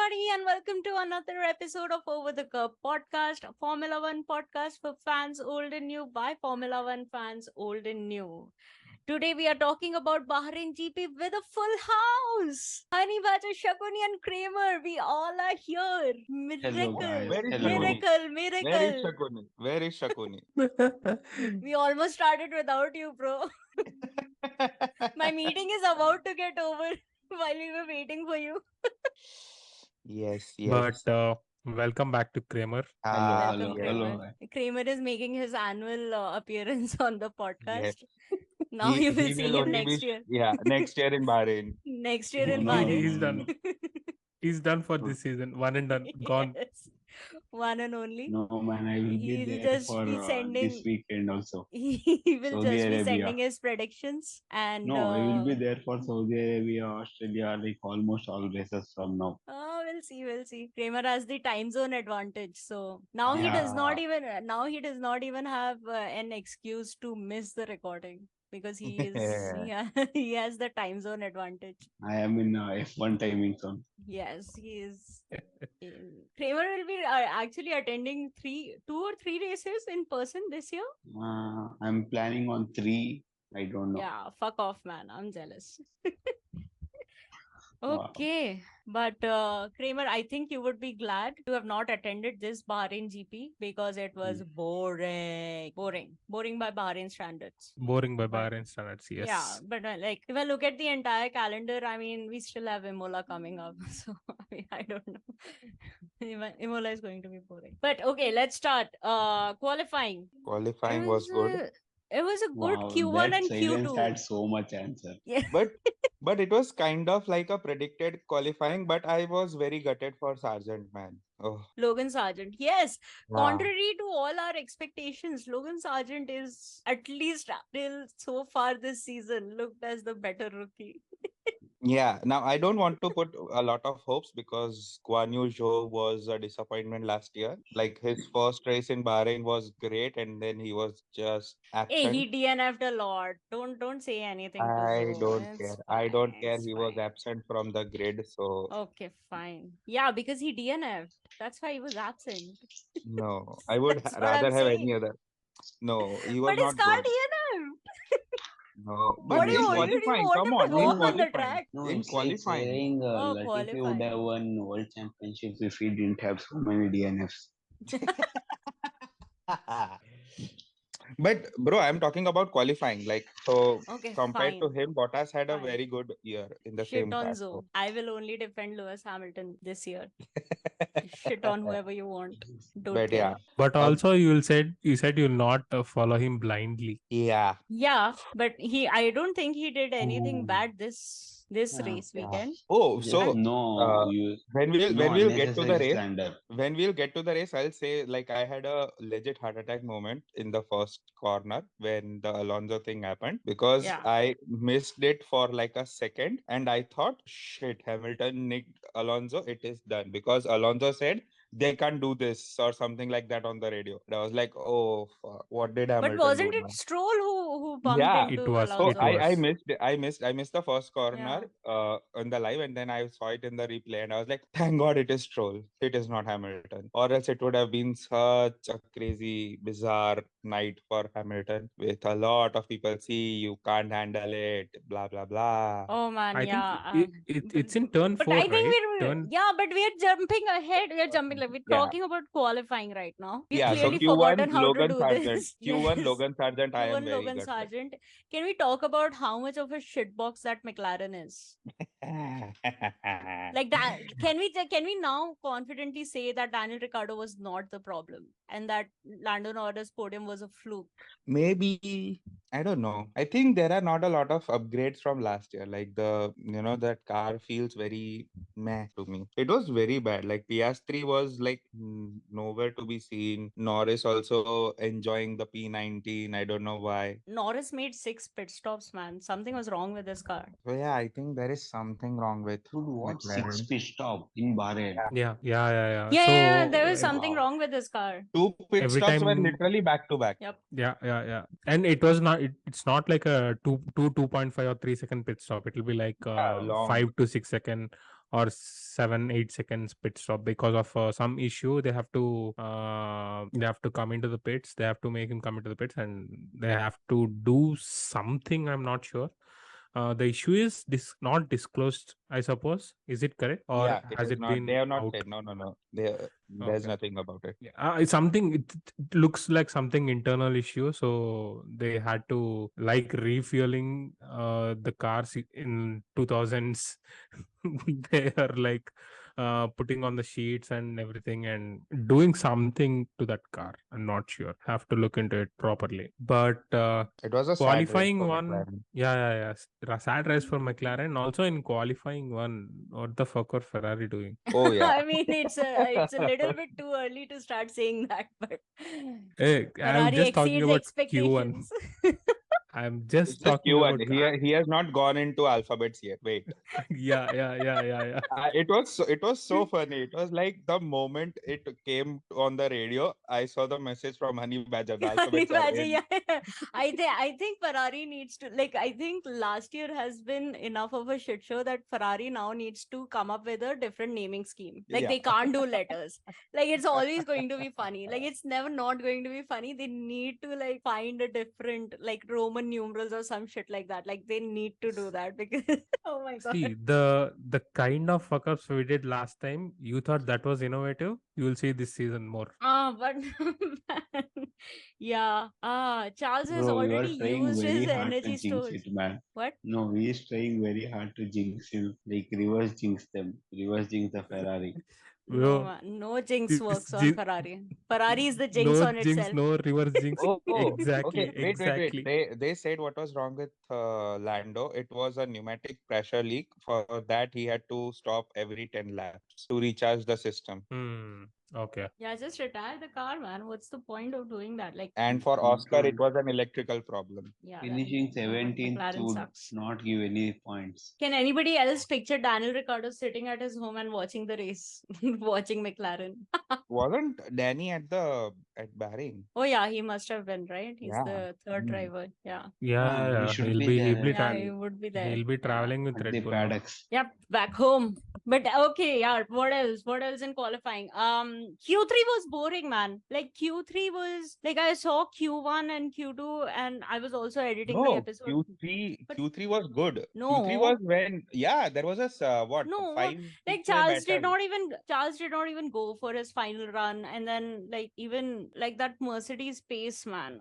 everybody, and welcome to another episode of Over the Curb podcast, a Formula One podcast for fans old and new by Formula One fans old and new. Today, we are talking about Bahrain GP with a full house. Honey Badger, Shakuni, and Kramer, we all are here. Hello Miracle, guys. Where is Hello. Shakuni? miracle, Where is miracle. Shakuni? Where is Shakuni? We almost started without you, bro. My meeting is about to get over while we were waiting for you. Yes, But yes. welcome back to Kramer. Hello, Ah, Welcome, hello, yes, Kramer. hello. guys. Kramer is making his annual appearance on the yes. podcast. Now you will He see will him only next be year. next year in Bahrain. Next year in He, Bahrain. he's done. He's done for this season. One and done. Gone. Yes. One and only. No man, I will He'll be there just for be this sending. weekend also. He will Saudi just be Arabia. sending his predictions and. No, I will be there for Saudi Arabia, Australia, like almost all races from now. Oh, we'll see. We'll see. Kramer has the time zone advantage, so now he Yeah. does not even. Now he does not even have an excuse to miss the recording because he is. He has the time zone advantage. I am in F1 timing zone. Yes, he is. Kramer will be actually attending two or three races in person this year. I'm planning on 3. I don't know. Yeah, fuck off, man. I'm jealous. Wow. Okay, but Kramer, I think you would be glad to have not attended this Bahrain GP because it was boring by Bahrain standards. Boring by But- Bahrain standards. Yes. Yeah, but like if I look at the entire calendar, I mean, we still have Imola coming up, so I mean, I don't know. Imola is going to be boring. But okay, let's start. Qualifying. Qualifying was good. It was a good Wow, Q1 that and silence Q2. had so much answer. Yeah. But it was kind of like a predicted qualifying, but I was very gutted for Sargent, man. Oh, Logan Sargent. Yes, yeah. contrary to all our expectations, Logan Sargent is at least till so far this season looked as the better rookie. Yeah, now I don't want to put a lot of hopes because Guan Yu Zhou was a disappointment last year. Like his first race in Bahrain was great, and then he was just Hey, he absent. DNF'd a lot. Don't say anything to I Zoe. don't It's care. I don't fine, care. it's He was fine. absent from the grid, so Okay, fine. Yeah, because he DNF'd. That's why he was absent. no, I would That's what rather I'm have saying. any other. No, he was But his not car good. DNF'd. No, But but What do in you it's like- qualifying, want come him on, to in walk on the qualifying, track? No, in it's like qualifying. saying Oh, Latifi would qualifying. have won world championships if he didn't have so many DNFs. But bro, I'm talking about qualifying. Like so, Okay, compared to fine. him, Bottas had a Fine. very good year in the Shit same on car. Zoe. I will only defend Lewis Hamilton this year. Shit on whoever you want. Don't But care. yeah, But also, you said you'll not follow him blindly. yeah, Yeah, but I don't think he did anything Oh. bad this Yeah, race yeah. weekend. Oh, Just so no, when we'll get to the unnecessary race, slander. I'll say like I had a legit heart attack moment in the first corner when the Alonso thing happened because Yeah. I missed it for like a second and I thought, shit, Hamilton nicked Alonso, it is done because Alonso said they can't do this or something like that on the radio. And I was like, oh, fuck, what did But Hamilton wasn't do it now? Stroll who bumped Yeah. into It was. So Alonso? It I was. missed it. I missed the first corner Yeah. on the live and then I saw it in the replay and I was like, thank God it is Stroll. It is not Hamilton. Or else it would have been such a crazy, bizarre night for Hamilton with a lot of people see you can't handle it, blah blah blah. Oh man, I think yeah. it's in turn But 4, I think right? but we're jumping ahead. We're jumping like we're Yeah. talking about qualifying right now. We've Yeah, so clearly Q1 forgotten how Logan to do Sargent. this. Q1 Yes. Logan Sargent, I am Q1 very Logan gutted. Sargent. Can we talk about how much of a shitbox that McLaren is? Like that, can we now confidently say that Daniel Ricciardo was not the problem and that Lando Norris podium was a fluke? Maybe, I don't know. I think there are not a lot of upgrades from last year. Like that car feels very meh to me. It was very bad. Like Piastri was like nowhere to be seen. Norris also enjoying the P19. I don't know why. Norris made 6 pit stops, man. Something was wrong with his car. So yeah, I think there is something wrong with Dude, what McLaren. 6 pit stop in Bahrain? Yeah. Yeah, So there was something wow. wrong with his car. Two pit every stops were time- literally back to back. Yep. Yeah. And it was not. It's not like a 2.5 or 3 second pit stop. It will be like Yeah, long. 5 to 6 second or 7 8 seconds pit stop because of some issue. They have to come into the pits. They have to make him come into the pits, and they have to do something. I'm not sure. The issue is not disclosed, I suppose. Is it correct, or Yeah, it has is it not. They been have not out? said. No, no, no. There's Okay. nothing about it. Yeah, it's something. It looks like something internal issue. So they had to like refueling the cars in 2000s. They are like putting on the sheets and everything and doing something to that car. I'm not sure. Have to look into it properly. But It was a sad race qualifying for one, McLaren. yeah, yeah, yeah. Sad race for McLaren. Also in qualifying one, what the fuck are Ferrari doing? Oh yeah. I mean, it's a little bit too early to start saying that, but Hey, I'm Ferrari just talking exceeds about Q1. expectations. I'm It's just just talking Q1. about He has not gone into alphabets yet. Wait. yeah, yeah, yeah, yeah, It was so yeah. funny. It was like the moment it came on the radio, I saw the message from Honey Badger. The Can't alphabets are imagine. in. Yeah, I think Ferrari needs to, like, I think last year has been enough of a shit show that Ferrari now needs to come up with a different naming scheme. Like, Yeah. they can't do letters. Like, it's always going to be funny. Like, it's never not going to be funny. They need to, like, find a different, like, Roman numerals or some shit like that. Like, they need to do that because oh my god. See, the kind of fuck ups we did last time, you thought that was innovative. You will see this season more. But yeah. Charles has Bro, you already are trying used very his hard to energy jinx stores. it, man. What? No, he is trying very hard to jinx him. Like reverse jinx them. Reverse jinx the Ferrari. No, Bro, man, no jinx this works on Ferrari. Ferrari is the jinx no on jinx, itself. no reverse jinx. Oh, okay. Exactly, Wait. exactly. They said what was wrong with Lando. It was a pneumatic pressure leak. For that, he had to stop every 10 laps to recharge the system. Okay. Yeah, just retire the car, man. What's the point of doing that? Like, And for Oscar, it Dude, was an electrical problem. yeah, then finishing yeah, 17th McLaren would sucks. not give any points. Can anybody else picture Daniel Ricciardo sitting at his home and watching the race, watching McLaren? Wasn't Danny at Bahrain? Oh yeah, he must have been, right. He's Yeah. the third Mm. driver. Yeah, Yeah, He yeah. should be He'll there be yeah, tra- he would be there. he'll be Yeah. traveling with at the Red Bull now. paddocks. Yep, back home. But okay, yeah. What else? What else in qualifying? Q3 was boring, man. Like Q3 was like I saw Q1 and Q2, and I was also editing the No, episode. Q3 But Q3 was good. Q3 was no, when, yeah, there was a what, no, five to like play Charles did not even go for his final run, and then like even like that Mercedes pace, man.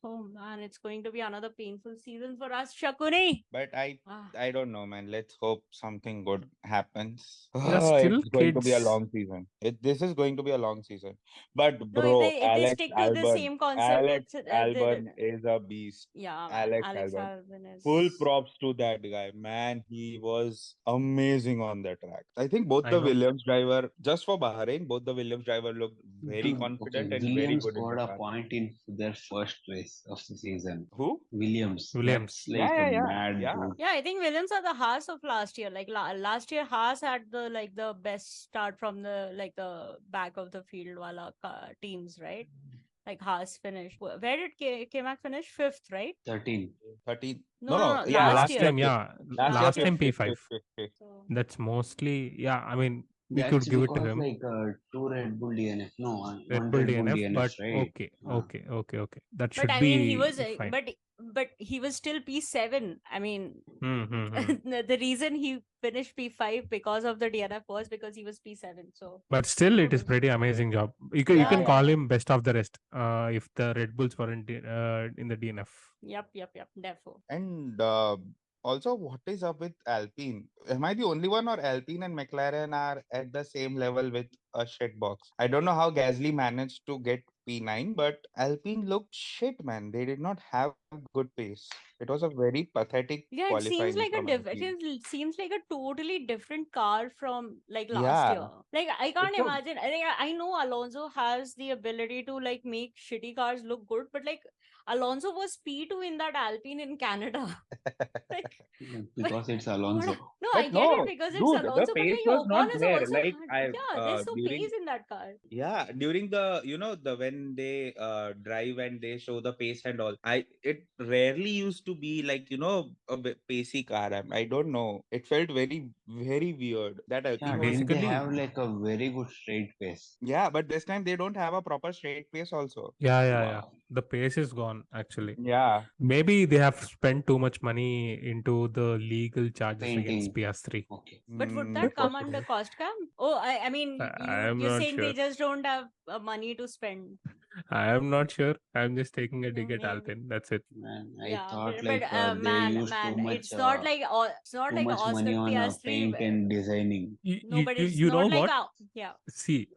Oh man, it's going to be another painful season for us, Shakuni. But Ah. I don't know, man. Let's hope something good happens. They're still It's going to be a kids. long season. This is going to be a long season. But No, bro, they stick to the same concept. It's Albon is a beast. yeah, man. Alex Alex Albon. Albon Full is props to that guy, man. He was amazing on the track. I think both I the know. Williams driver, just for Bahrain, both the Williams driver looked very Dude, okay, confident and very Williams good in scored the a car. point in their first race of the season. Who? Williams, Williams. that's like a mad Yeah. dude. yeah. I think Williams are the Haas of last year. Like last year, Haas had the best start from the back of the field wala teams, right? Like Haas finished. Where did K-Mac finish? Fifth, right? 13. 13. No, No, no, no. no. Yeah, Last last Last year. year time, fifth. yeah. Last year Last Last year fifth, time fifth, fifth. fifth, P5. fifth, fifth. So That's mostly, yeah. I mean, we They could give actually it to got him. like two Red Bull DNF. No, Red one Bull Red Bull DNF, but DNFs, right? okay, Uh, okay, okay, okay. That but should I mean, he be was, fine. but he was still P7. I mean, Hmm. the reason he finished P5 because of the DNF was because he was P7. So But still, it is kudos. pretty amazing job. You Yeah, can yeah, call yeah. him best of the rest. If the Red Bulls weren't in the DNF. Yep. Therefore. And also, what is up with Alpine? Am I the only one, or Alpine and McLaren are at the same level with a shit box? I don't know how Gasly managed to get P9, but Alpine looked shit, man. They did not have good pace. It was a very pathetic Yeah, it seems qualifying like from a Alpine. it seems like a totally different car from like last Yeah, year. Like I can't it's a imagine. I think I know Alonso has the ability to like make shitty cars look good, but like Alonso was P2 in that Alpine in Canada. Like, but because it's what? Alonso. No, I But get it no, because it's dude, the Alonso, but pace like was not Ocon is there. also Like I yeah, there's no during pace in that car. yeah, during the the when they drive and they show the pace and all, it rarely used to be like a pacey car. I don't know. It felt very weird. That Yeah, Alpine was didn't they Basically, have like a very good straight pace? yeah, but this time they don't have a proper straight pace also. yeah. Wow. The pace is gone actually. Yeah. Maybe they have spent too much money into the legal charges against Painting. PS3. Okay. But would Mm, that come under possible. cost cam? Oh, I mean, I'm you're not saying they sure. just don't have money to spend. I am not sure. I'm just taking a dig at Maybe. Alpine. That's it. Man, I Yeah, thought but like they man, used man, it's not too like much money Oscar on PS3. paint and designing. No, but it's You know not like what? yeah. See,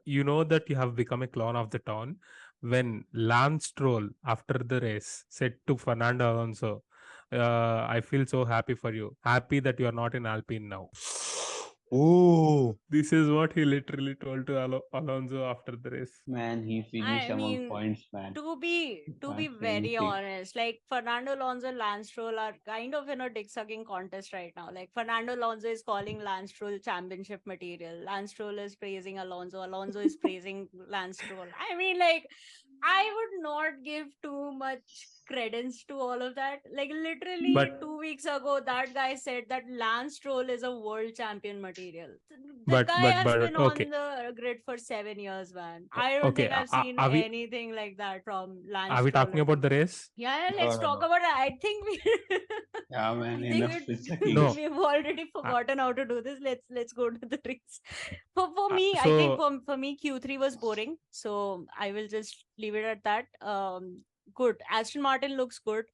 you know that you have become a clone of the town when Lance Stroll, after the race, said to Fernando Alonso, I feel so happy for you. Happy that you are not in Alpine now. Oh, This is what he literally told to Alonso after the race. Man, he finished I among mean, points, man. to be Can't say very anything. honest, like Fernando Alonso and Lance Stroll are kind of in a dick sucking contest right now. Like Fernando Alonso is calling Lance Stroll championship material. Lance Stroll is praising Alonso. Alonso is praising Lance Stroll. I mean, like, I would not give too much credence to all of that. Like literally But 2 weeks ago, that guy said that Lance Stroll is a world champion material. The but guy but has but been okay. on the grid for 7 years, man. I don't Okay. think I've seen Are we anything like that from Lance are we Stroll talking at about all. the race? Yeah, no, let's no, talk no. about it. I think we Yeah, man, I think enough with we sucking. No. we've already Uh, forgotten how to do this. Let's go to the race. For me, I think so for me Q3 was boring. So I will just leave it at that. Good. Aston Martin looks good.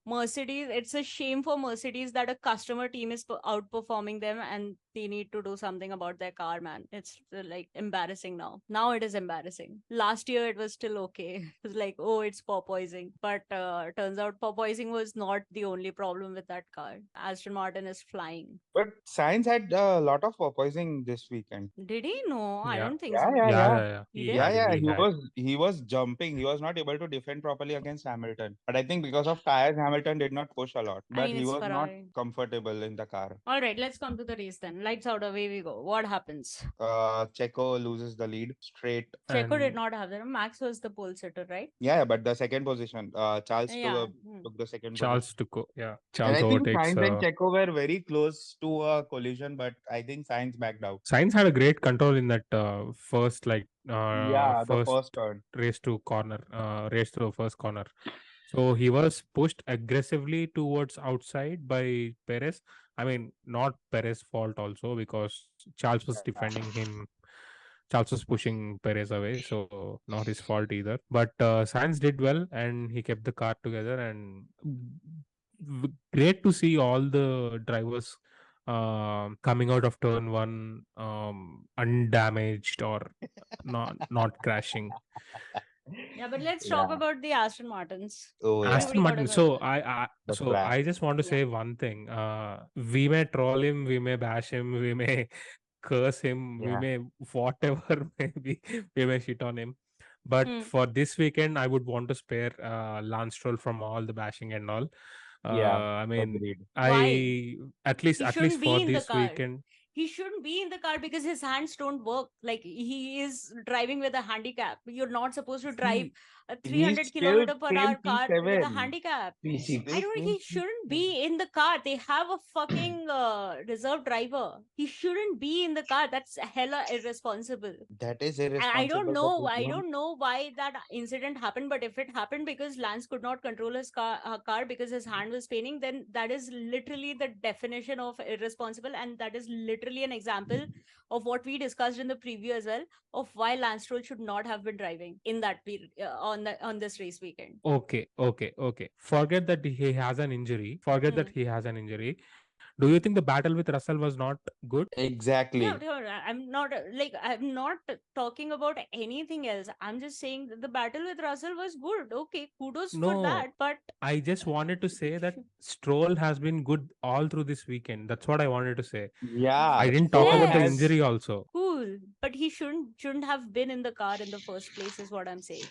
Mercedes, it's a shame for Mercedes that a customer team is outperforming them and they need to do something about their car, man. It's like embarrassing now. Now it is embarrassing. Last year it was still okay. It was like, oh, it's porpoising. But turns out porpoising was not the only problem with that car. Aston Martin is flying. But Sainz had a lot of poisoning this weekend. Did he? No, I yeah. don't think Yeah, so. yeah, Yeah, yeah. yeah, yeah. He He did? Yeah, had yeah, he had. he was jumping. He was not able to defend properly against Hamilton. But I think because of tires, Hamilton did not push a lot. I But mean, he it's was not Ferrari. comfortable in the car. All right, let's come to the race then. Lights out, away we go. What happens? Checo loses the lead straight. Checo did And not have that. Max was the pole sitter, right? Yeah, but the second position, Charles Yeah. took the second position. Charles took yeah. And Charles I think overtakes Sainz and Checo were very close to a collision, but I think Sainz backed out. Sainz had a great control in that Yeah, the first first turn. race to the first corner. So he was pushed aggressively towards outside by Perez. I mean, not Perez' fault also because Charles was Yeah. defending him. Charles was pushing Perez away, so not his fault either. But Sainz did well and he kept the car together. And great to see all the drivers coming out of turn one undamaged or not crashing. Yeah, but let's talk Yeah. about the Aston Martins. Oh yeah, Everybody Aston got a Martin. good. the So crash. I just want to Yeah. say one thing. We may troll him, we may bash him, we may curse him, we Yeah, may whatever maybe we may shit on him. But Hmm. for this weekend, I would want to spare Lance Stroll from all the bashing and all. yeah, I mean, agreed. Why? I He at least shouldn't be for in the this car. weekend, He shouldn't be in the car because his hands don't work. Like he is driving with a handicap. You're not supposed to drive He a he 300 still kilometer per came hour car with a P7. handicap. He P6. I still don't. came He shouldn't P7. be in the car. They have a fucking reserve driver. He shouldn't be in the car. That's hella irresponsible. That is And I don't irresponsible, but know. you I don't. don't know why that incident happened. But if it happened because Lance could not control his car because his hand was paining, then that is literally the definition of irresponsible, and that is literally an example of what we discussed in the preview as well of why Lance Stroll should not have been driving in that period on this race weekend. okay. Forget that he has an injury. Forget that Hmm. he has an injury. Do you think the battle with Russell was not good? Yeah, Exactly. I'm not talking about anything else. I'm just saying that the battle with Russell was good. Okay, kudos for No, that. But I just wanted to say that Stroll has been good all through this weekend. That's what I wanted to say. I Yeah, didn't talk Stroll about the has. injury yes, also. cool. But he shouldn't have been in the car in the first place, is what I'm saying.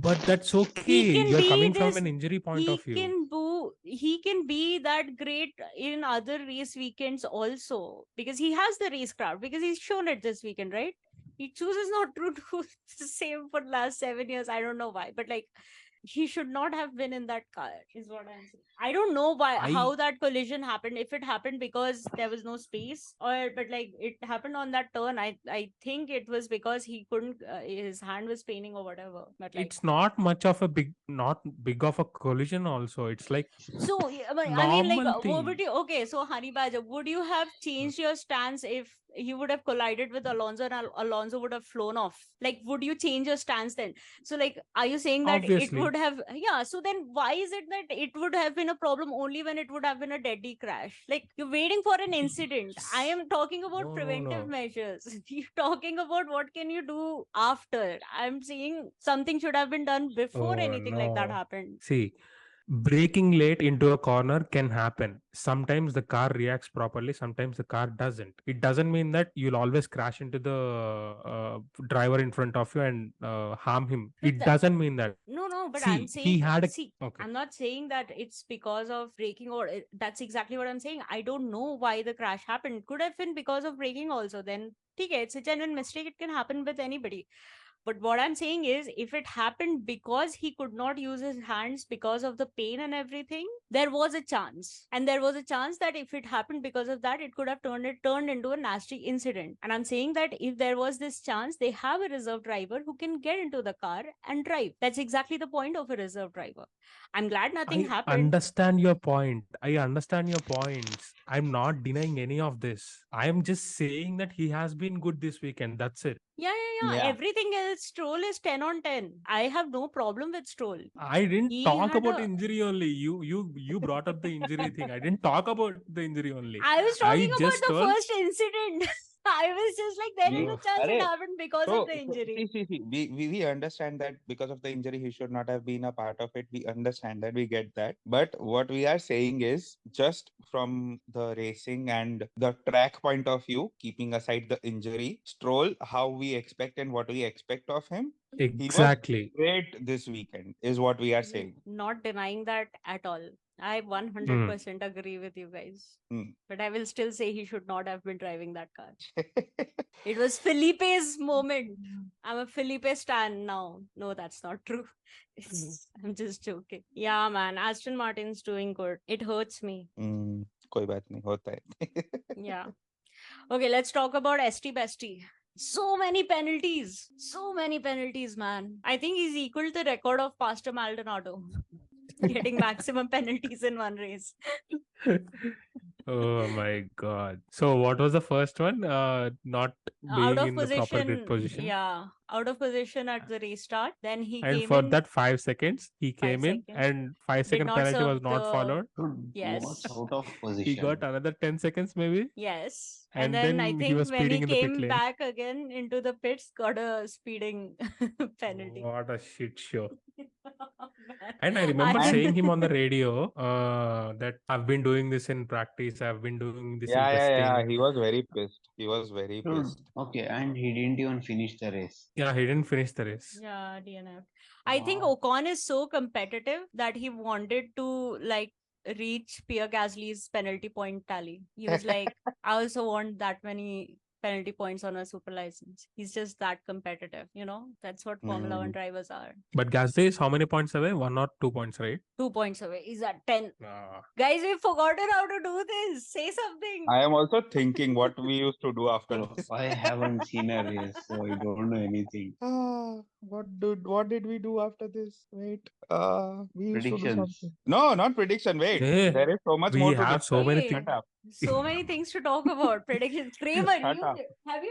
But that's He okay. can You're be coming from this. an injury point He of view. can do. He can be that great in other race weekends also because he has the race craft. Because he's shown it this weekend, right? He chooses not to do the same for the last 7 years. I don't know why, but like he should not have been in that car is what I'm saying. I don't know why I how that collision happened, if it happened because there was no space, or but like it happened on that turn. I think it was because he couldn't his hand was paining or whatever, but like It's not much of a not big of a collision also. It's like so yeah, but I mean, like, normal what thing. would you? Okay, so Honey Badger, would you have changed your stance if he would have collided with Alonso and Alonso would have flown off? Like, would you change your stance then? So, like, are you saying that it Obviously. would have? Yeah. So then, why is it that it would have been a problem only when it would have been a deadly crash? Like, you're waiting for an incident. I am talking about preventive No. measures. You're talking about what can you do after. I'm saying something should have been done before Oh anything like that no. happened. See, braking late into a corner can happen. Sometimes the car reacts properly, sometimes the car doesn't. It doesn't mean that you'll always crash into the driver in front of you and harm him. But It doesn't mean that. no, but I'm See, he saying, had a. see, Okay. I'm not saying that it's because of braking or that's exactly what I'm saying. I don't know why the crash happened. Could have been because of braking also. Then, okay, it's a genuine mistake. It can happen with anybody. But what I'm saying is, if it happened because he could not use his hands because of the pain and everything, there was a chance. And there was a chance that if it happened because of that, it could have turned into a nasty incident. And I'm saying that if there was this chance, they have a reserve driver who can get into the car and drive. That's exactly the point of a reserve driver. I'm glad nothing I happened. understand your point. I understand your points. I'm not denying any of this. I am just saying that he has been good this weekend. That's it. Yeah. Yeah. Everything else, Stroll is 10 on 10. I have no problem with Stroll. I didn't He talk had about a injury only. You brought up the injury thing. I didn't talk about the injury only. I was I talking just about the told. first incident. I was just like, there is You a chance it Arey, happened because of so, the see, injury. we understand that because of the injury, he should not have been a part of it. We understand that, we get that. But what we are saying is, just from the racing and the track point of view, keeping aside the injury, Stroll, how we expect and what we expect of him, he was Exactly. great this weekend, is what we are saying. Not denying that at all. I Hmm. 100% agree with you guys. Hmm. But I will still say he should not have been driving that car. It was Felipe's moment. I'm a Felipe stan now. No, that's not true. I'm just joking. Yeah, man. Aston Martin's doing good. It hurts me. कोई बात नहीं होता है. Yeah. Okay, let's talk about ST Bestie. So many penalties. So many penalties, man. I think he's equal to the record of Pastor Maldonado. Getting maximum penalties in one race. Oh my god. So what was the first one? Not Out being of in the proper grid position, position. yeah. Out of position at the restart. Then he And came for in that 5 seconds, he five came in seconds. and five Did second not penalty serve was not the followed. Dude, what's yes. out of He got position? another 10 seconds maybe. Yes. And And then I then he think was when he speeding in the pit came lane. back again into the pits, got a speeding penalty. What a shit show. Man, And I remember I saying And him on the radio that I've been doing this in practice, I've been doing this in Yeah. testing. He was very pissed. He was very dude, pissed. okay, and he didn't even finish the race. Yeah, he didn't finish the race. yeah, DNF. I think Wow. Ocon is so competitive that he wanted to like reach Pierre Gasly's penalty point tally. He was like, I also want that many penalty points on a super license. He's just that competitive, you know? That's what Formula One Hmm. drivers are. But Gasly is how many points away? 1 or 2 points, right? 2 points away. He's at 10. Ah. Guys, we've forgotten how to do this. Say something. I am also thinking what we used to do after Bro, this. I haven't seen a race, so I don't know anything. What did we do after this? Wait. We used to do Predictions. something. No, not prediction. Wait. Hey, There is so much we more to have so discuss. many Hey, Shut things. up. so many things to talk about. Predictions. Kramer, Shut you up. have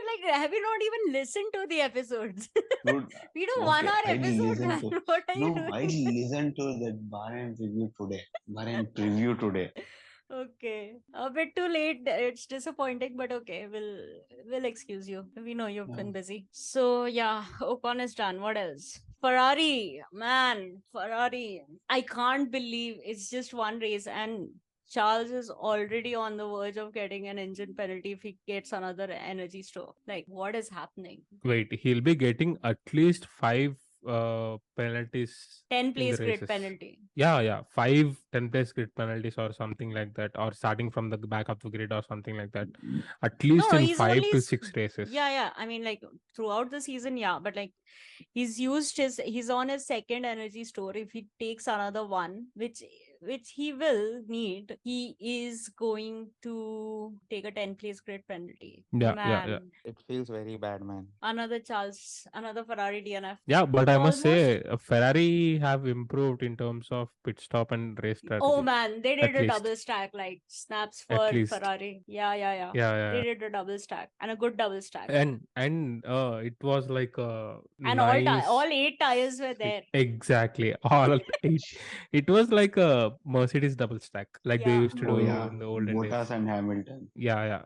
you not even listened to the episodes? Dude, We do okay, 1 hour I episode, listened man. to. What are you No, I doing? listened to that Bahrain review today. Bahrain preview today. Okay, a bit too late. It's disappointing, but okay, we'll excuse you. We know you've Yeah. been busy. So yeah, Ocon is done. What else? Ferrari, man, Ferrari. I can't believe it's just one race and Charles is already on the verge of getting an engine penalty if he gets another energy stroke. Like, what is happening? Wait, he'll be getting at least five penalties 10 in the place grid races. penalty. Yeah, 5 10 place grid penalties or something like that, or starting from the back of the grid or something like that. At No, least no, in he's five only to six races. yeah. I mean, like throughout the season, yeah, but like he's on his second energy store. If he takes another one, which he will need, he is going to take a 10 place grid penalty. Yeah. Man, It feels very bad, man. another Ferrari DNF. Yeah, but I must Almost. say, Ferrari have improved in terms of pit stop and race Oh strategy. man, they did At a least, double stack, like snaps at for least, Ferrari. Yeah. They yeah. did a double stack and a good double stack. And it was like a And all nice. 8 tires were there. Exactly, all eight. It was like a Mercedes double stack, like they Yeah. used to Oh do yeah, in the olden Bottas days. and Hamilton. Yeah.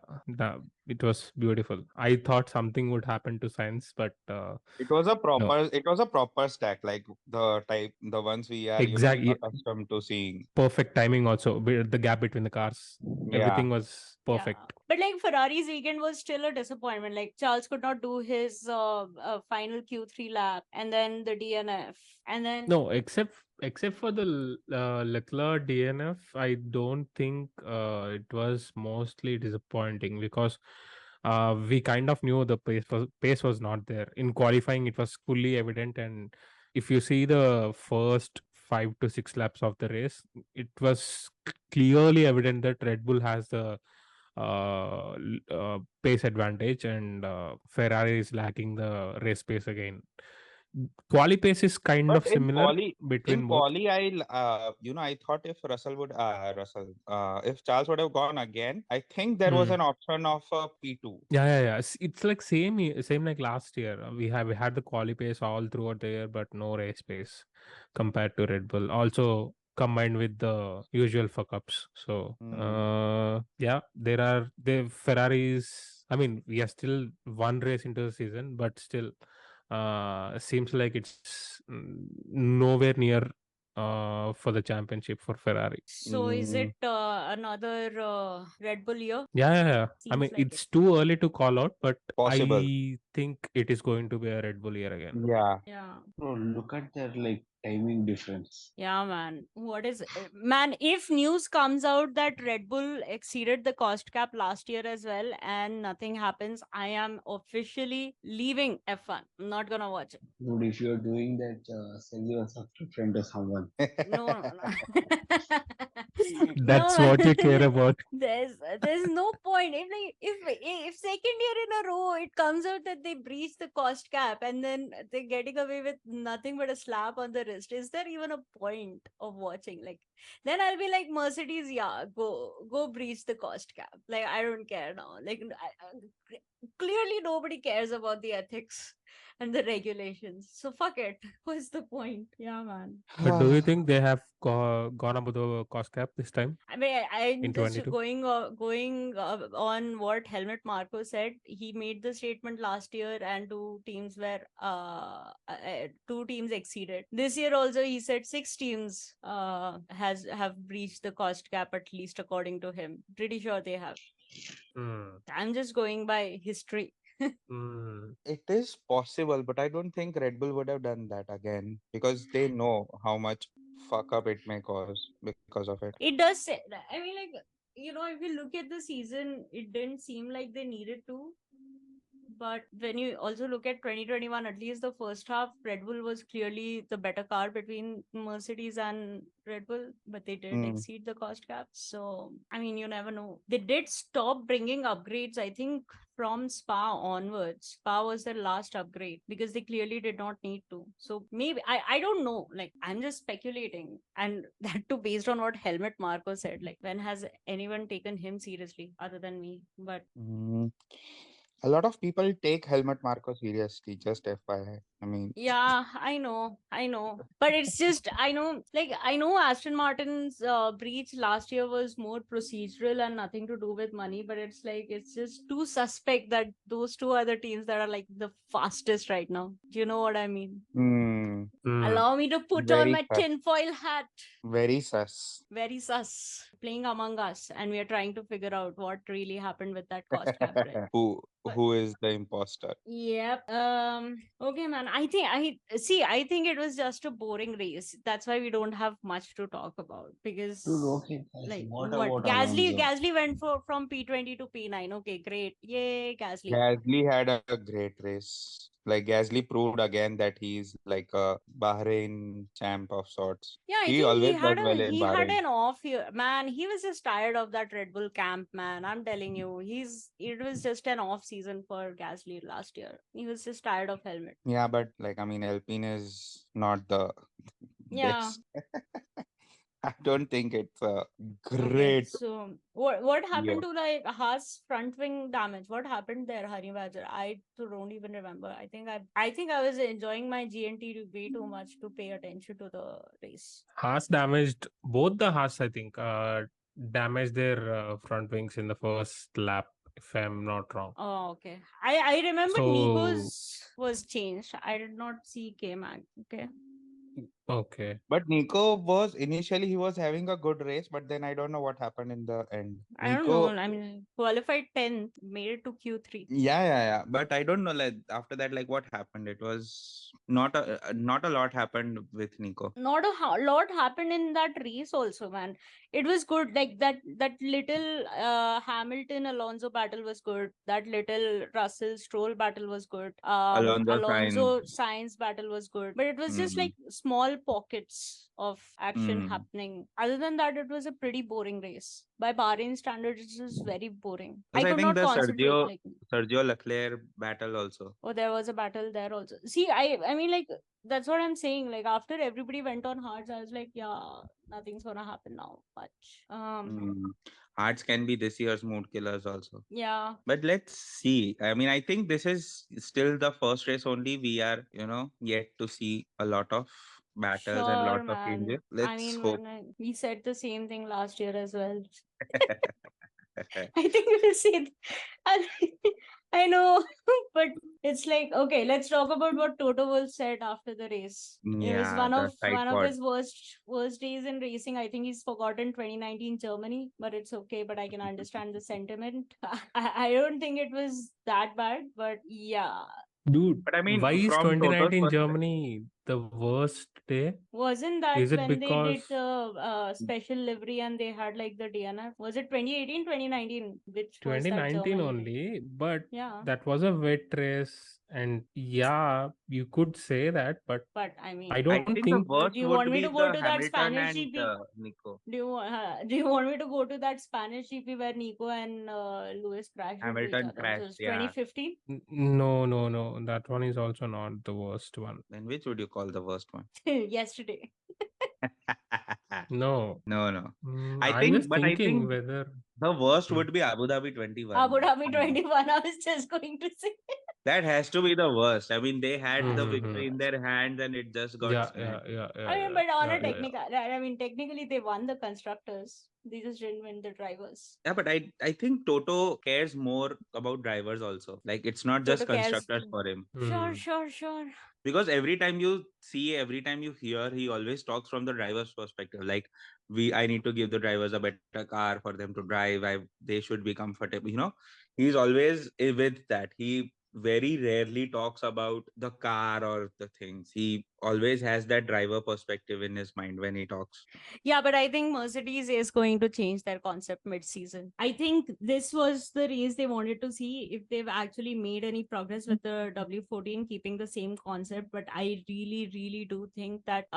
It was beautiful. I thought something would happen to science, but no. It was a proper stack, like the ones we are, Exactly. accustomed to seeing. Perfect timing also. The gap between the cars, Yeah. everything was Yeah. perfect. But like Ferrari's weekend was still a disappointment. Like Charles could not do his final Q3 lap and then the DNF. And then No, except for the Leclerc DNF, I don't think it was mostly disappointing because we kind of knew the pace was not there. In qualifying, it was fully evident, and if you see the first 5 to 6 laps of the race, it was clearly evident that Red Bull has the pace advantage, and Ferrari is lacking the race pace again. Quali pace is kind But of similar in between both. quali, I thought if if Charles would have gone again, I think there was Hmm. an option of a P2. Yeah. It's like same like last year. We had the quali pace all throughout the year, but no race pace compared to Red Bull. Also combined with the usual fuck ups. So Hmm. yeah, there are the Ferraris. I mean, we are still one race into the season, but still, seems like it's nowhere near for the championship for Ferrari. so is Mm, it another Red Bull year? Yeah. I Seems mean, like it. it's too early to call out, but possible. I think it is going to be a Red Bull year again. Yeah. Yeah. Bro, look at their like timing difference. Yeah, man. Man, if news comes out that Red Bull exceeded the cost cap last year as well and nothing happens, I am officially leaving F1. I'm not gonna watch it. Dude, if you're doing that, sell your subscription to someone. No. That's No, what you care man. about. There's no point. If second year in a row it comes out that they breached the cost cap and then they're getting away with nothing but a slap on the wrist, is there even a point of watching? Like then I'll be like Mercedes, yeah, go breach the cost cap. Like I don't care now. Like clearly nobody cares about the ethics and the regulations. So fuck it. What's the point? Yeah, man. But do you think they have gone above the cost cap this time I mean, I'm in just 22? going on what Helmut Marko said. He made the statement last year, and two teams exceeded. This year also, he said 6 teams has have breached the cost cap at least according to him. Pretty sure they have. Hmm. I'm just going by history. Hmm. It is possible, but I don't think Red Bull would have done that again because they know how much fuck up it may cause because of it. It does say. I mean, like if you look at the season, it didn't seem like they needed to. But when you also look at 2021, at least the first half, Red Bull was clearly the better car between Mercedes and Red Bull, but they didn't Hmm. exceed the cost cap. So, I mean, you never know. They did stop bringing upgrades, I think, from Spa onwards. Spa was their last upgrade because they clearly did not need to. So, maybe, I don't know. Like, I'm just speculating. And that too, based on what Helmut Marko said. Like, when has anyone taken him seriously other than me? But Mm. A lot of people take Helmut Marko seriously, just FYI. I mean, yeah, I know. But it's just, I know Aston Martin's breach last year was more procedural and nothing to do with money, but it's just too suspect that those two other teams that are like the fastest right now. Do you know what I mean? hmm, Hmm. Allow me to put on very my sus. tinfoil hat. Very sus. Very sus. Playing Among Us, and we are trying to figure out what really happened with that cost cap, right? Who But who is the imposter. yep. Okay, man. I think it was just a boring race. That's why we don't have much to talk about Dude, because, okay, guys, like, what what about Alonso? Gasly went for from P20 to P9. Okay, great. Yay, Gasly. Gasly had a great race. Like Gasly proved again that he's like a Bahrain champ of sorts. Yeah, I He think always does well in he had Bahrain. an off year. Man, he was just tired of that Red Bull camp, man. I'm telling you. It was just an off season for Gasly last year. He was just tired of helmet. Yeah, but like I mean, Alpine is not the Yeah. best. I don't think it's a Okay. great So what year. happened to like Haas front wing damage? What happened there, Honey Badger? Don't even remember. I think I was enjoying my GNT way too much to pay attention to the race. Haas damaged both the Haas, I think, damaged their front wings in the first lap, if I'm not wrong. Oh, okay. I remembered So, Nico's was changed. I did not see K Mag. Okay. okay. But Nico was initially he was having a good race, but then I don't know what happened in the end. I don't know. Nico, I mean, qualified 10th, made it to Q3. yeah. But I don't know like after that like what happened. It was not a lot happened with Nico. Not a lot happened in that race also, man. It was good. Like that little Hamilton Alonso battle was good. That little Russell Stroll battle was good. Alonso signed. Alonso Sainz battle was good. But it was just Mm, like small pockets of action mm. happening. Other than that, it was a pretty boring race. By Bahrain standards, it was very boring. I Also, I could think not the concentrate like. Sergio Leclerc battle also. Oh, there was a battle there also. See, I mean, like, that's what I'm saying. Like, after everybody went on hards, I was like, yeah, nothing's gonna happen now much. Mm. Hearts can be this year's mood killers also. Yeah, But let's see. I mean, I think this is still the first race only. We are, yet to see a lot of battles and sure, lots of man. changes. I Let's mean, hope. man, we said the same thing last year as well. I think we'll see. I, I know, but it's like, okay, let's talk about what Toto Wolff said after the race. It was Yeah, the one of tripod. his worst days in racing. I think he's forgotten 2019 Germany, but it's okay. But I can understand the sentiment. I don't think it was that bad, but yeah, Dude, But I mean, why is from Toto's 2019 perspective, Germany the worst day? wasn't that Is it when they because did the special livery and they had like the DNF? Was it 2018, 2019? Which was that 2019 Germany? only, but Yeah, that was a wet race, and yeah, you could say that, but but I I mean. I don't think the think. Do worst you would want me be to go the to that Hamilton Spanish and GP? Nico. Do you want me to go to that Spanish GP where Nico and Lewis crashed into each Hamilton other? It crashed, was yeah. 2015. No. That one is also not the worst one. Then which would you call the worst one? Yesterday. No. No. I'm just I thinking think whether. the worst Hmm. would be Abu Dhabi 21. Abu Dhabi Mm. 21. I was just going to say. That has to be the worst. I mean, they had the Has to be the victory in Mm-hmm. worst. their hands and it just got Yeah, snatched. I mean, but on a yeah. technical, I mean, technically they won the constructors. They just didn't win the drivers. Yeah, but I think Toto cares more about drivers also. Like it's not Toto just cares. constructors for him. Sure, Hmm. sure, sure. Because every time you see, every time you hear, he always talks from the driver's perspective. Like I need to give the drivers a better car for them to drive. They should be comfortable. He's always with that. He very rarely talks about the car or the things. He always has that driver perspective in his mind when he talks. Yeah, but I think Mercedes is going to change their concept mid-season. I think this was the race they wanted to see if they've actually made any progress with the W14 keeping the same concept. But I really, really do think that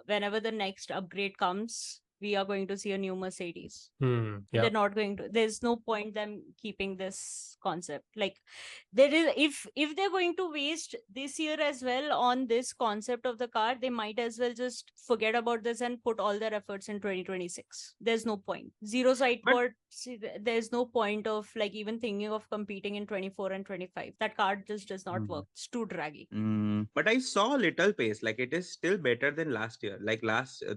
whenever the next upgrade comes, we are going to see a new Mercedes. Yeah. They're not going to. There's no point them keeping this concept. Like there is, if they're going to waste this year as well on this concept of the car, they might as well just forget about this and put all their efforts in 2026. There's no point. Zero side But port. There's no point of like even thinking of competing in 24 and 25. That car just does not work. It's too draggy. But I saw little pace. Like it is still better than last year. Like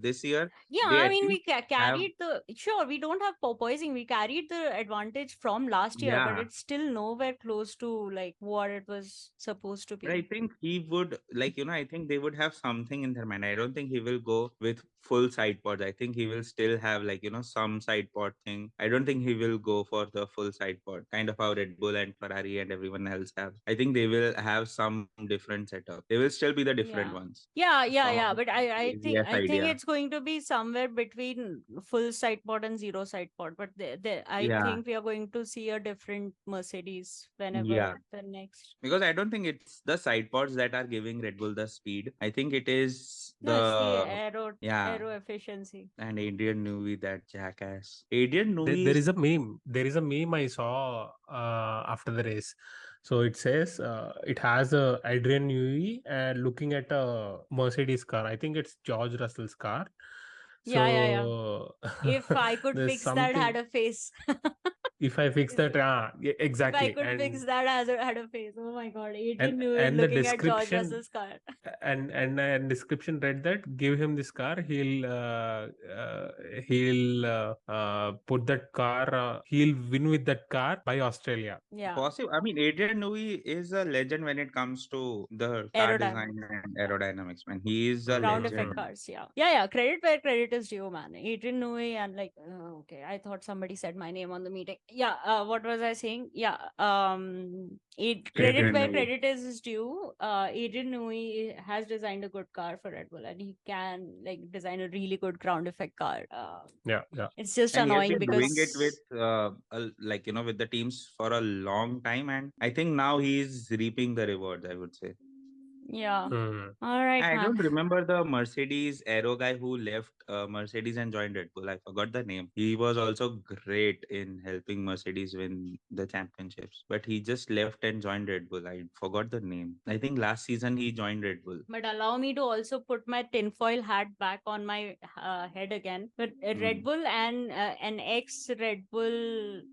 this year, Yeah, they I at mean, we have carried the sure we don't have porpoising. We carried the advantage from last year, but yeah. it's still nowhere close to like what it was supposed to But I be. think he would like, I think they would have something in their mind. I don't think he will go with full side pods. I think he will still have like, some side pod thing. I don't think he will go for the full side pod, kind of how Red Bull and Ferrari and everyone else have. I think they will have some different setup. They will still be the different Yeah. ones. Yeah. Some But crazy ass I think idea. it's going to be somewhere between full side pod and zero side pod. But I Yeah. think we are going to see a different Mercedes whenever Yeah. the next. Because I don't think it's the side pods that are giving Red Bull the speed. I think it is No, it's the the yeah. aero efficiency. And Adrian Newey, that jackass. Adrian There, Newey there is is a meme. There is a meme I saw after the race. So it says it has a Adrian Newey looking at a Mercedes car. I think it's George Russell's car. Yeah. So If I could there's fix that, had something. a face. If I fix If that, yeah, if I exactly, could fix that, had a face. Oh my god, and Adrian Newey and the looking at George description Russell's car. and description read that give him this car, he'll put that car, he'll win with that car by Australia. Yeah, possible. I mean, Adrian Newey is a legend when it comes to the car design aerodynamics. and aerodynamics, man. He is a Ground legend. effect cars, yeah. Credit where credit is due, man. Adrian Newey and like, okay, I thought somebody said my name on the meeting. Yeah, what was I saying? Yeah, credit Adrian where Newey. credit is due. Adrian Newey has designed a good car for Red Bull, and he can like design a really good ground effect car. Yeah. It's just And he has annoying been doing it with because like with the teams for a long time, and I think now he's reaping the rewards, I would say. yeah. Hmm. All right, I man. don't remember the Mercedes aero guy who left Mercedes and joined Red Bull. I forgot the name. He was also great in helping Mercedes win the championships, but he just left and joined Red Bull. I forgot the name. I think last season he joined Red Bull. But allow me to also put my tinfoil hat back on my head again. But Red Mm. Bull and an ex Red Bull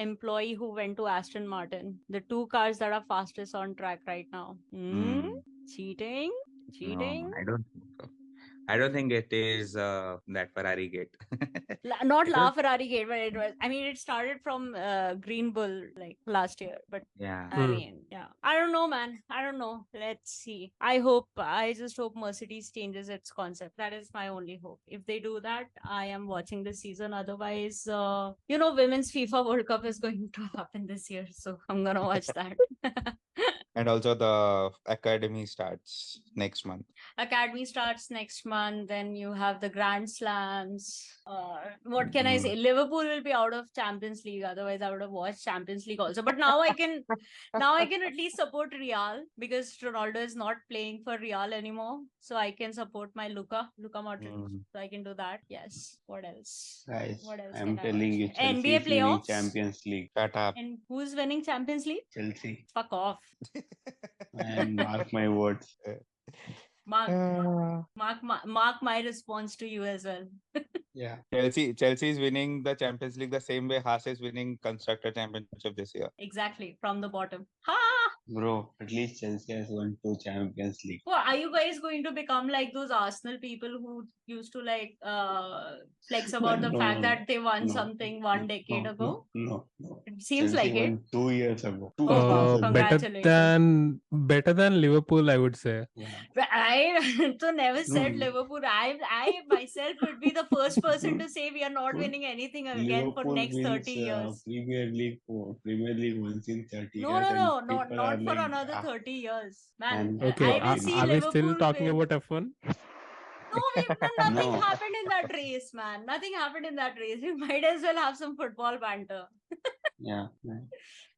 employee who went to Aston Martin, the two cars that are fastest on track right now. Mm. Cheating? No, Cheating? I don't think so. I don't think it is that Ferrari gate. Not Because La Ferrari gate, but it was. I mean, it started from Green Bull like last year, but yeah, I Hmm. mean, yeah. I don't know, man. I don't know. Let's see. I just hope Mercedes changes its concept. That is my only hope. If they do that, I am watching this season. Otherwise, Women's FIFA World Cup is going to happen this year. So I'm going to watch that. and also the academy starts next month. Academy starts next month. Then you have the Grand Slams. What can I Mm. say? Liverpool will be out of Champions League. Otherwise, I would have watched Champions League also. But now I can at least support Real because Ronaldo is not playing for Real anymore. So I can support my Luka Modric. Mm. So I can do that. Yes. What else? Guys, What else I'm can I telling watch? you, Chelsea NBA is winning playoffs. Champions League. Shut up. And who's winning Champions League? Chelsea. Fuck off. And mark my words. Mark, Uh, mark my response to you as well. Yeah. Chelsea is winning the Champions League the same way Haas is winning Constructor Championship this year. Exactly, from the bottom. Ha! Bro, at least Chelsea has won 2 Champions League. Well, are you guys going to become like those Arsenal people who used to like flex about the No, fact no, that they won no, something one decade no, ago? no. It seems Chelsea like it. won 2 years ago. 2 Oh, years ago. congratulations. Better than Liverpool, I would say. Yeah. But I so never said No. Liverpool. I myself would be the first person to say we are not winning anything again for Liverpool next wins 30 years. Premier League once in 30 No, years, no, and no, not people are not for like, another ah, 30 years. Man, and Okay, I not will are, see are winning. we still Liverpool talking win. about F1? No, nothing No. happened in that race, man. Nothing happened in that race. You might as well have some football banter. Yeah.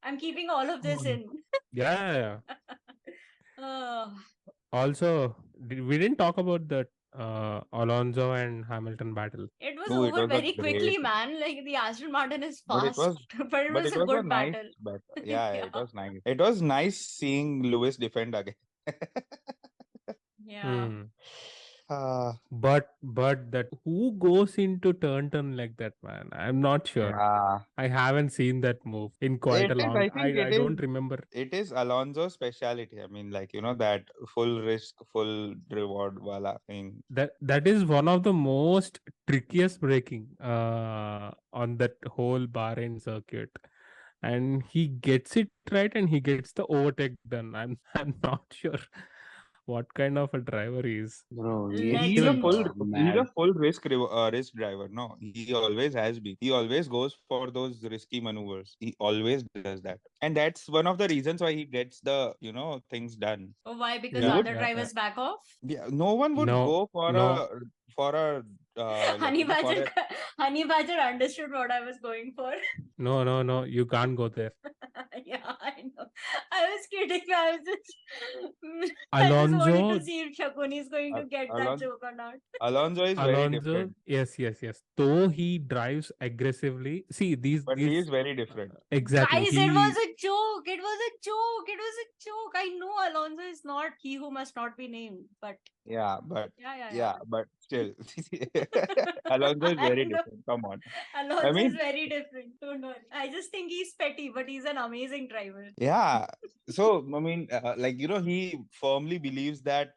I'm keeping all of this in. Yeah. Oh, Also, we didn't talk about the Alonso and Hamilton battle. it was Oh, it over was a very quickly, great, man. Like the Aston Martin is but it fast, was, but it but was it a was a good nice battle. battle. Yeah, Yeah. it was nice. It was nice seeing Lewis defend again. Yeah. Hmm. But that who goes into turn like that, man? I'm not sure. Yeah. I haven't seen that move in quite It a is, long. I think I don't remember. it is Alonso's speciality. I mean, like, that full risk, full reward wala thing. That is one of the most trickiest braking on that whole Bahrain circuit, and he gets it right and he gets the overtake done. I'm not sure what kind of a driver he is. Bro, he is He's a Legend. full he's a mad. full risk driver. No, he always has been. He always goes for those risky maneuvers. He always does that, and that's one of the reasons why he gets the things done. Oh, why? Because You Yeah, would other yeah, yeah. drivers back off? Yeah, no one would No, go no, for a like Honey for Badger, a Honey Badger understood what I was going for. no, no, no. You can't go there. Yeah, I know. I was kidding. I just wanted to Alonso, see if Shakuni is going to get that Alonso. joke or not. Alonso is very Alonso. different, Yes, yes, yes. Though he drives aggressively. See but he is very different. exactly. Guys, it was He a joke. It was a joke. It was a joke. I know Alonso is not he who must not be named, but Yeah, but yeah, yeah, yeah, yeah. but still, Alonso is I very know. different. Come on. I Alonso is mean, very different. Don't worry. I just think he's petty, but he's an amazing driver. yeah. So, I mean, like, he firmly believes that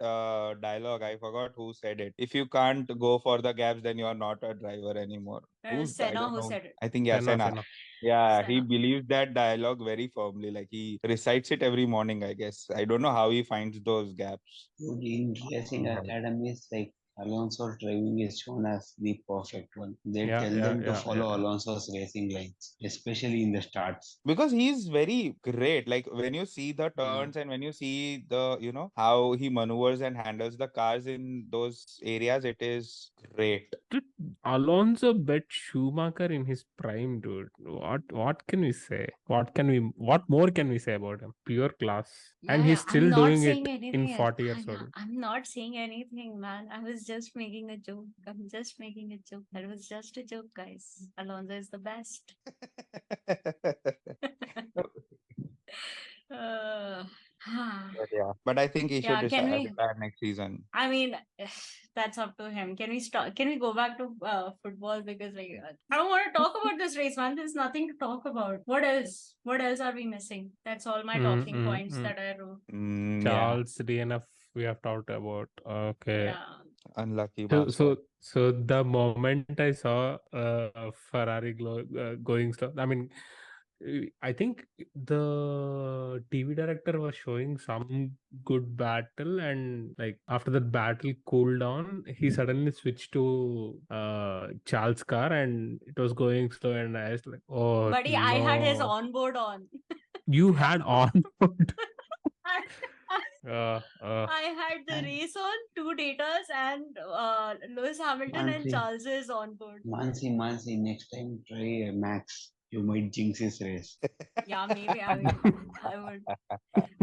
dialogue. I forgot who said it. If you can't go for the gaps, then you are not a driver anymore. I Senna don't who know. said it. I think, yeah, Senna, Senna. Senna. Yeah, he Senna. believes that dialogue very firmly. Like, he recites it every morning, I guess. I don't know how he finds those gaps. Dude, in racing Somehow. academies, like Alonso's driving is shown as the perfect one. They Yeah, tell yeah, them to yeah, yeah, follow yeah. Alonso's racing lines, especially in the starts. Because he's very great. Like, when you see the Yeah. turns and when you see the, how he maneuvers and handles the cars in those areas, it is great. Dude, Alonso bet Schumacher in his prime, dude. What can we say? What more can we say about him? Pure class. And Yeah, he's yeah. I'm still not doing saying it in anything. 40 years Yeah, old. I'm not saying anything, man. I was just making a joke. I'm just making a joke. That was just a joke, guys. Alonso is the best. uh, But yeah, but I think he should yeah, can we? retire next season. I mean, that's up to him. Can we start? Can we go back to football because like I don't want to talk about this race, man. There's nothing to talk about. What else? What else are we missing? That's all my Mm, talking mm, points mm. that I wrote. Yeah, Charles DNF we have talked about. Okay. Yeah. unlucky So, bastard. the moment I saw Ferrari going slow, I mean, I think the TV director was showing some good battle, and like after that battle cooled down, he suddenly switched to Charles' car, and it was going slow, and I was like, "Oh Buddy, I had his no, onboard on. you had on." I uh, I had the And race on, two datas, and Lewis Hamilton and Mansi, Charles's on board. Mansi, next time try Max. You might jinx his race. Yeah, maybe I mean I would.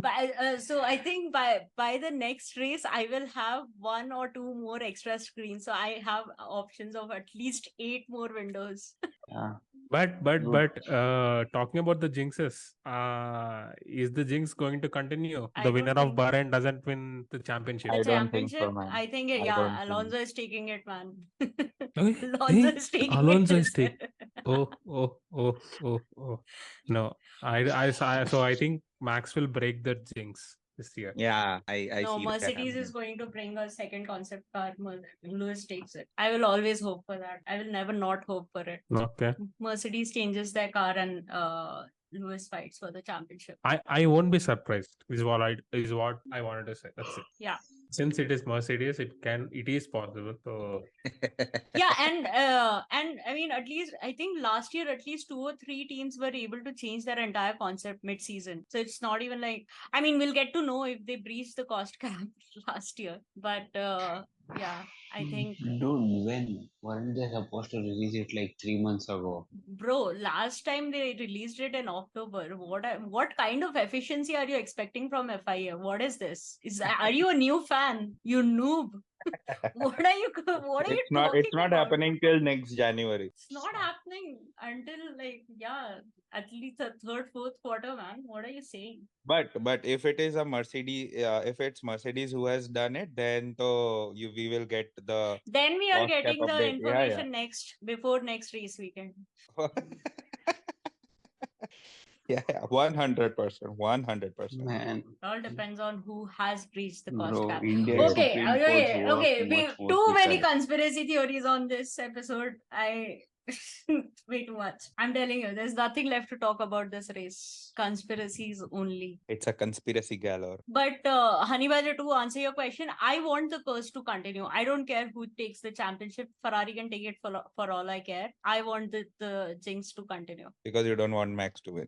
But so I think by the next race, I will have one or two more extra screens. So I have options of at least 8 more windows. Yeah, But dude. talking about the jinxes, is the jinx going to continue? I The winner don't of think Bahrain doesn't win the championship. the I don't think so, championship. man. I think I don't yeah, think. Alonso is taking it, man. Okay. Alonso Hey, is taking it. Alonso is take. Oh, oh, oh, oh, oh. No, so I think Max will break the jinx this year. Yeah, I No, see that Mercedes happening. is going to bring a second concept car. Lewis takes it. I will always hope for that. I will never not hope for it. Okay. Mercedes changes their car and Lewis fights for the championship. I won't be surprised. Is what I wanted to say. That's it. Yeah. Since it is Mercedes, it is possible. So Yeah, and I mean at least I think last year at least 2 or 3 teams were able to change their entire concept mid-season. So it's not even like I mean we'll get to know if they breached the cost cap last year. But yeah, I think Dude, when weren't they supposed to release it like 3 months ago? bro, last time they released it in October. What kind of efficiency are you expecting from FIA? What is this? Are you a new fan? You noob. What are you It's talking not about? happening till next January. It's not happening until like yeah. at least the third, fourth quarter, man. What are you saying? But if it is a Mercedes, if it's Mercedes who has done it, then to we will get the Then we are cost cap getting the update. Yeah, information next, before next race weekend. yeah. Yeah, 100%, 100%. Man, All depends on who has breached the cost bro, cap. Indian Yes. Okay, Supreme Court's okay, work okay. We much more too many quicker. conspiracy theories on this episode. I way too much. I'm telling you, there's nothing left to talk about this race. Conspiracies only. It's a conspiracy galore. But Honey Badger, to answer your question, I want the curse to continue. I don't care who takes the championship. Ferrari can take it for all I care. I want the jinx to continue. Because you don't want Max to win.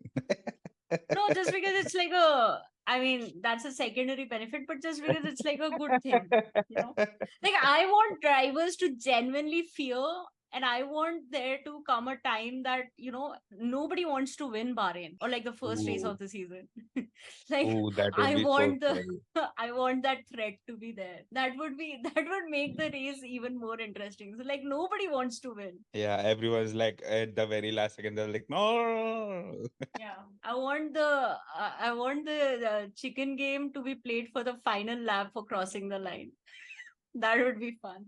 No, just because it's like a, I mean, that's a secondary benefit, but just because it's like a good thing, you know? Like, I want drivers to genuinely fear, and I want there to come a time that, nobody wants to win Bahrain or like the first race Ooh. of the season. Like, Oh, that would I be so want the, scary. I want that threat to be there. That would make the race even more interesting. So, like, nobody wants to win. Yeah, everyone's like at the very last second, they're like, no. Yeah, I want the chicken game to be played for the final lap for crossing the line. That would be fun.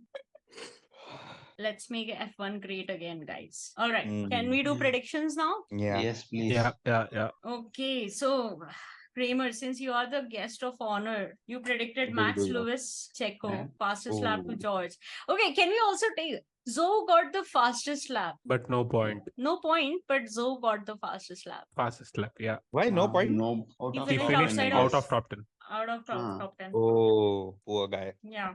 Let's make F1 great again, guys. All right, can we do predictions now? Yeah. Yes, please. Yeah. Okay, so Kramer, since you are the guest of honor, you predicted We'll Max do that. Lewis, Checo, Yeah. fastest lap to Ooh. George. Okay, can we also take Zoe got the fastest lap? But no point. No point, but Zoe got the fastest lap. Fastest lap. Yeah. Why no point? No, out He of finished He top finished 10, I outside out of guess. of top 10. out of Ah. top 10. Oh, poor guy. Yeah.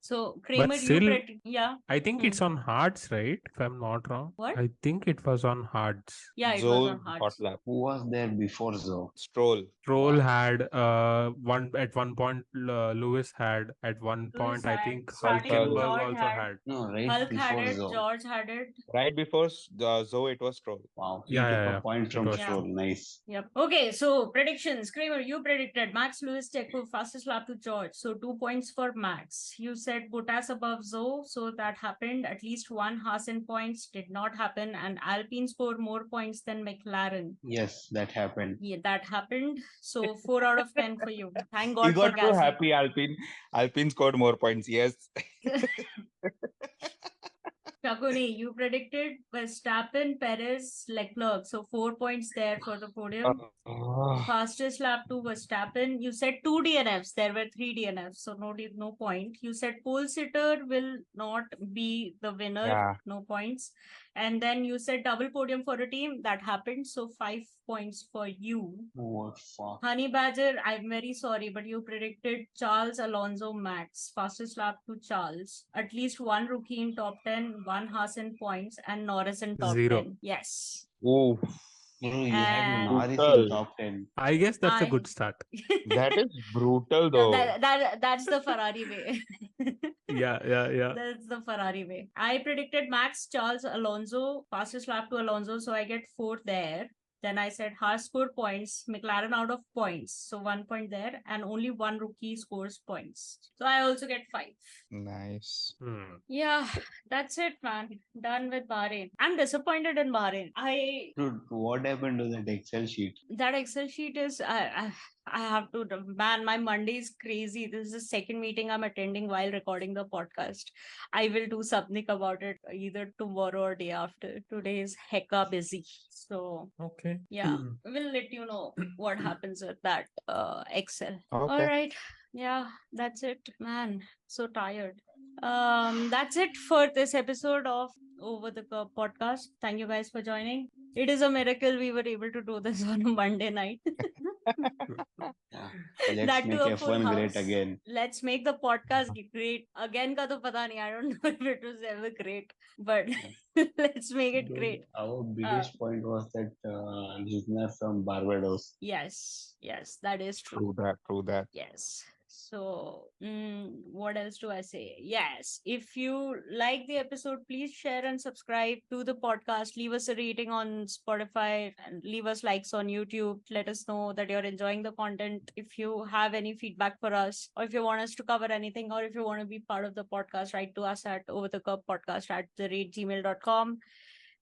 So Kramer, But still, yeah. I think Hmm. it's on hards, right? If I'm not wrong. What? I think it was on hards. Yeah, it was Zoe on hot hards. lap. Who was there before Zoe? Stroll. Troll Wow. had one point Lewis had at one Lewis point I had, think starting Hulkenberg George also had, had. No, right Hulk had before it, Zoe. George had it. Right before Zoe, it was Stroll. Wow, he Yeah, took yeah, a yeah. point It from was Yeah. Stroll. Stroll. Nice. Yep. Okay, so predictions. Kramer, you predicted Max Lewis Checo fastest lap to George. So 2 points for Max. You said Bottas above Zoe. So that happened. At least one Haas in points did not happen. And Alpine scored more points than McLaren. Yes, that happened. Yeah, that happened. So 4 out of 10 for you. Thank He God for got so Gasly. happy, Alpine. Alpine scored more points. Yes. Chakuni, you predicted Verstappen, Perez, Leclerc. So 4 points there for the podium. Oh, Fastest lap to Verstappen. You said 2 DNFs. There were 3 DNFs. So no point. You said pole sitter will not be the winner. yeah. No points. And then you said double podium for a team. That happened. So 5 points for you. Oh, fuck. Honey Badger, I'm very sorry, but you predicted Charles Alonso Max, fastest lap to Charles. At least one rookie in top 10, one Haas in points, and Norris in top 0. 10. Yes. Oh, Bro, you had And Norris in brutal. top 10. I guess that's a I- good start. That is brutal, though. that's the Ferrari way. Yeah. That's the Ferrari way. I predicted Max, Charles, Alonso, fastest lap to Alonso, so I get 4 there. Then I said Haas score points, McLaren out of points, so 1 point there, and only one rookie scores points. So I also get 5. Nice. Yeah, that's it, man. Done with Bahrain. I'm disappointed in Bahrain. Dude, what happened to that Excel sheet? That Excel sheet is I have to, man, my Monday is crazy. This is the second meeting I'm attending while recording the podcast. I will do something about it either tomorrow or day after. Today is hecka busy. So Okay. yeah, we'll let you know what happens with that Excel. All Okay. right. Yeah, that's it, man. So tired. That's it for this episode of Over the Curb podcast. Thank you guys for joining. It is a miracle we were able to do this on a Monday night. Yeah. Let's That make to a full F1 great house. again. Let's make the podcast great. Again ka to pata nahi. I don't know if it was ever great, but let's make it Dude, great. our biggest point was that listener from Barbados. Yes, that is true. True that. Yes. So, what else do I say? Yes. If you like the episode, please share and subscribe to the podcast. Leave us a rating on Spotify and leave us likes on YouTube. Let us know that you're enjoying the content. If you have any feedback for us, or if you want us to cover anything, or if you want to be part of the podcast, write to us at overthecupodcast@gmail.com.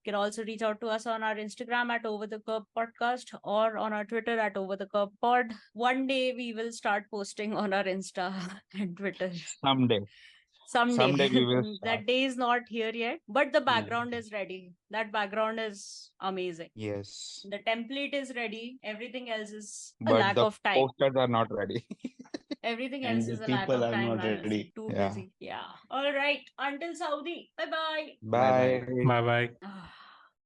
You can also reach out to us on our Instagram at Over the Curb Podcast or on our Twitter at Over the Curb Pod. One day we will start posting on our Insta and Twitter. Someday. Someday. Someday we will start. That day is not here yet, but the Yeah. background is ready. That background is amazing. Yes. The template is ready. Everything else is a But lack the of time. posters are not ready. Everything And else the is a lack people of are time, not guys. ready. Too Yeah. busy. Yeah. All right. Until Saudi. Bye bye. Bye bye. Bye. Bye bye. Ah.